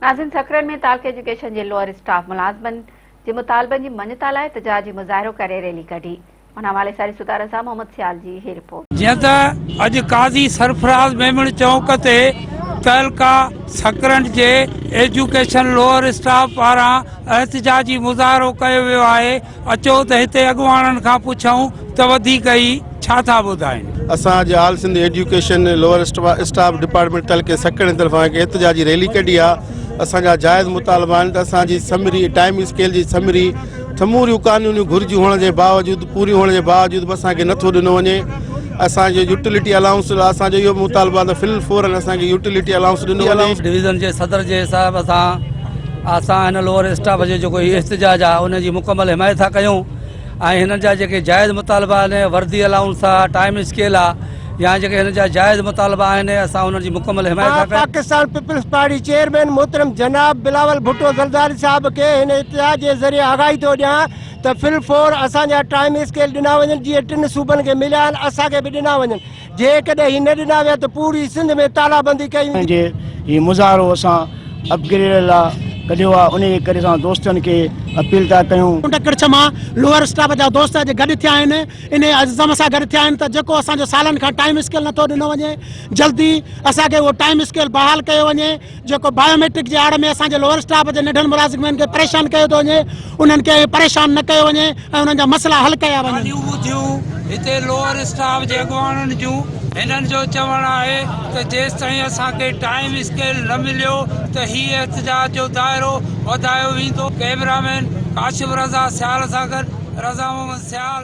नाज़िन सक़रंड में तालके एजुकेशन के lower staff मुलाज़मन के मुतालबन की मञता लाइ एहतजाज जी मुज़ाहिरो करे रैली कढी। उन हवाले सां रिश्तेदार सां मोहम्मद सियाल जी ही रिपोर्ट। जीअं त अॼु काज़ी सरफराज़ मेमण चौक ते तहलका सक़रंड जे एजुकेशन लोअर स्टाफ पारां एहतजाजी मुज़ाहिरो कयो वियो आहे। अचो त हिते अॻुवाणनि खां पुछूं त वधीक ई छा था ॿुधाइनि। असांजे all Sindh education lower staff department तहलके सक़रंड तरफ़ां एहतजाजी रैली कढी आहे। असांजा जाइज़ मुतालबा आहिनि त असांजी समरी टाइम स्केल जी समरी समूरियूं कानूनी घुर्जियूं हुअण जे बावजूदि पूरी हुअण जे बावजूदि बि असांखे नथो ॾिनो वञे। असांजो यूटिलिटी अलाउंस असांजो इहो मुतालबा त फिल फौरन असांखे यूटिलिटी अलाउंस ॾिनो वञे। डिवीज़न जे सदर जे हिसाब सां असां हिन लोअर स्टाफ जो जेको एहतजाज आहे उनजी मुकमल हिमायत था कयूं ऐं हिननि जा जेके जाइज़ मुतालबा आहिनि वर्दी अलाउंस आहे टाइम स्केल आहे या जेके हिन जा जाइज़ मुतालबा आहिनि असां उन्हनि जी मुकमल हिमायत था कयूं। पाकिस्तान पीपल्स पार्टी चेयरमैन मोहतरम जनाब बिलावल भुट्टो ज़रदारी साहब के हिन एहतजाज जे ज़रिए आगाही थो ॾियां त फिल फौर असांजा टाइम स्केल ॾिना वञनि जीअं 3 सूबनि खे मिलिया आहिनि असांखे बि ॾिना वञनि। जेकॾहिं ही न ॾिना विया त पूरी सिंध में तालाबंदी कई वेंदी। हीउ मुज़ाहिरो असां अपग्रेड लाइ कढियो आहे। उन जे करे असां दोस्तनि खे अपील था कयूं। कच्छ मां लोअर स्टाफ जा दोस्त अॼु गॾु थिया आहिनि इन अज़म सां गॾु थिया आहिनि त जेको असांजो सालनि खां टाइम स्केल नथो ॾिनो वञे जल्दी असांखे उहो टाइम स्केल बहाल कयो वञे। जेको बायोमेट्रिक जे आड़ में असांजे लोअर स्टाफ जे नंढनि मुलाज़िमनि खे परेशान कयो थो वञे उन्हनि खे परेशान न कयो वञे ऐं उन्हनि जा मसइला हल कया वञनि। हिते लोअर स्टाफ जे अॻुवाणनि जूं हिननि जो चवणु आहे त जेसि ताईं असांखे टाइम स्केल न मिलियो त ही एहतजाज जो दाइरो वधायो वेंदो। कैमरामैन काशिफ रज़ा सियाल सां गॾु रज़ा मोहम्मद सियाल।